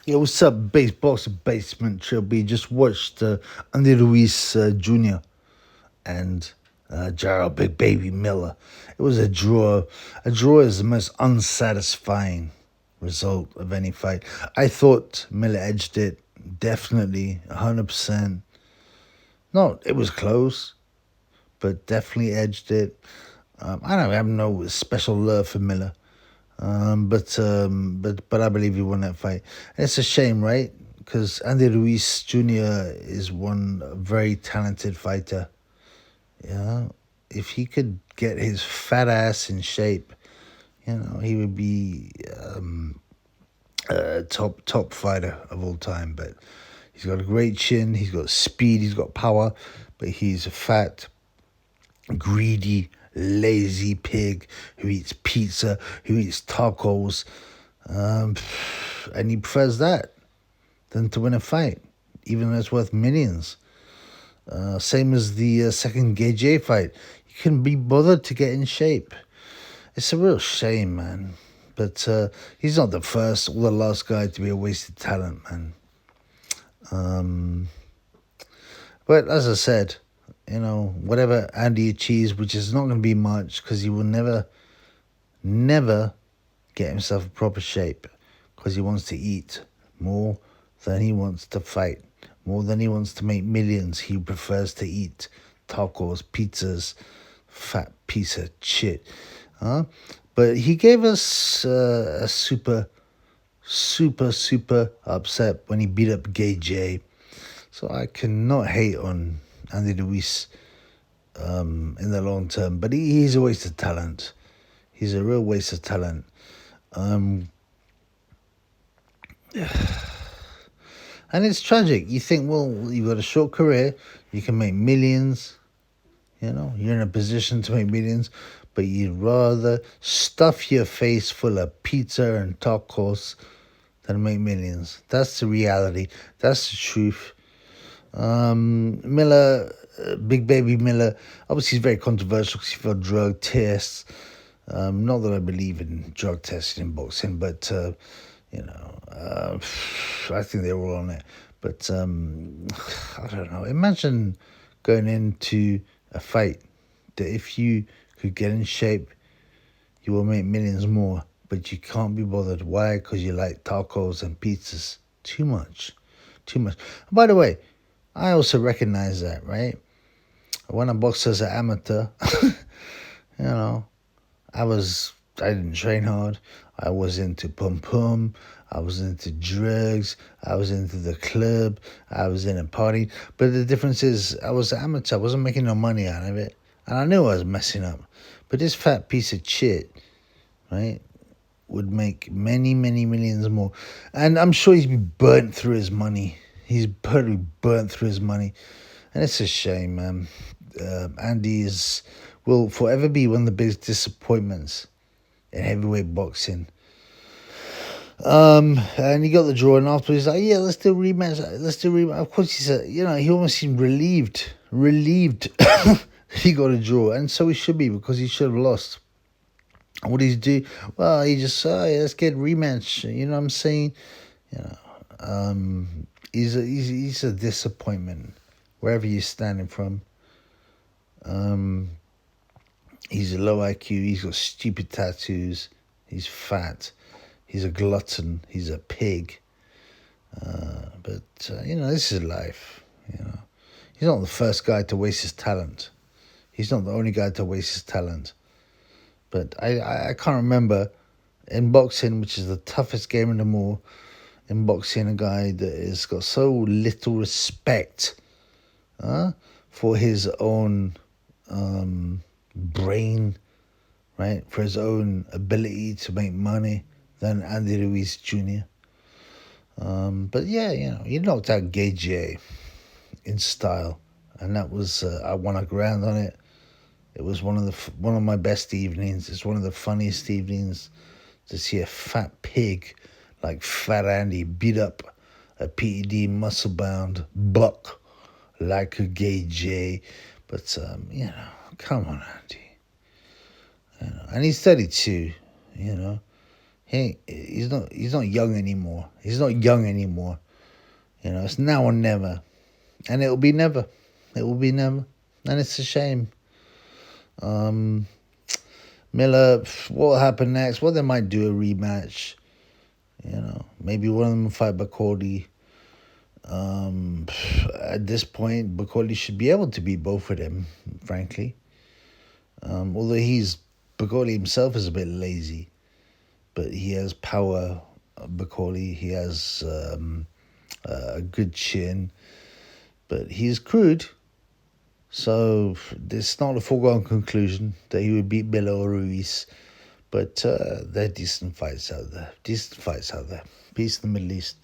Yo, what's up, box basement Trill? Just watched Andy Ruiz Jr. and Jarrell Big Baby Miller. It was a draw. A draw is the most unsatisfying result of any fight. I thought Miller edged it, definitely, 100%. No, it was close, but definitely edged it. I don't have no special love for Miller. But I believe he won that fight. And it's a shame, right? Because Andy Ruiz Jr. is one very talented fighter. Yeah, if he could get his fat ass in shape, he would be a top fighter of all time. But he's got a great chin. He's got speed. He's got power. But he's a fat, greedy, lazy pig who eats pizza, who eats tacos, and he prefers that than to win a fight, even though it's worth millions. Same as the second Gage fight. He couldn't be bothered to get in shape. It's a real shame, man. But he's not the first or the last guy to be a wasted talent, man. But as I said, whatever Andy achieves, which is not going to be much because he will never get himself a proper shape because he wants to eat more than he wants to fight, more than he wants to make millions. He prefers to eat tacos, pizzas, fat piece of shit. But he gave us a super upset when he beat up Gay J. So I cannot hate on Andy Luis in the long term, but he's a waste of talent. He's a real waste of talent. And it's tragic. You think, well, you've got a short career, you can make millions, you're in a position to make millions, but you'd rather stuff your face full of pizza and tacos than make millions. That's the reality. That's the truth. Miller, Big Baby Miller, obviously he's very controversial because he failed drug tests. Not that I believe in drug testing in boxing, but, I think they were all on it. But I don't know. Imagine going into a fight that if you could get in shape, you will make millions more, but you can't be bothered. Why? Because you like tacos and pizzas too much. And by the way, I also recognize that, right? When I boxed as an amateur, I didn't train hard. I was into pum. I was into drugs. I was into the club. I was in a party. But the difference is I was an amateur. I wasn't making no money out of it. And I knew I was messing up. But this fat piece of shit, right, would make many, many millions more. And I'm sure he's been burnt through his money. He's probably burnt through his money. And it's a shame, man. Andy will forever be one of the biggest disappointments in heavyweight boxing. And he got the draw, and afterwards he's like, yeah, let's do a rematch. Of course, he said, he almost seemed relieved he got a draw, and so he should be, because he should have lost. What did he do? Well, he just said, let's get a rematch. You know what I'm saying? He's a disappointment wherever you're standing from. He's a low IQ. He's got stupid tattoos. He's fat. He's a glutton. He's a pig. But this is life. He's not the first guy to waste his talent. He's not the only guy to waste his talent. But I can't remember in boxing, which is the toughest game in them all, in boxing, a guy that has got so little respect for his own brain, right? For his own ability to make money than Andy Ruiz Jr. But yeah, he knocked out Gage in style, and that was I won a grand on it. It was one of my best evenings. It's one of the funniest evenings to see a fat pig like Fat Andy beat up a PED muscle-bound buck like a Gay J. But, come on, Andy. And he's 32, He's not young anymore. He's not young anymore. You know, it's now or never, and it will be never. It will be never, and it's a shame. Um, Miller, what will happen next? Well, they might do a rematch. You know, maybe one of them will fight Bacoldi. At this point, Bacoldi should be able to beat both of them, frankly. Although Bacoldi himself is a bit lazy, but he has power. Bacoldi, he has a good chin, but he's crude. So it's not a foregone conclusion that he would beat Miller or Ruiz. But there are decent fights out there. Peace in the Middle East.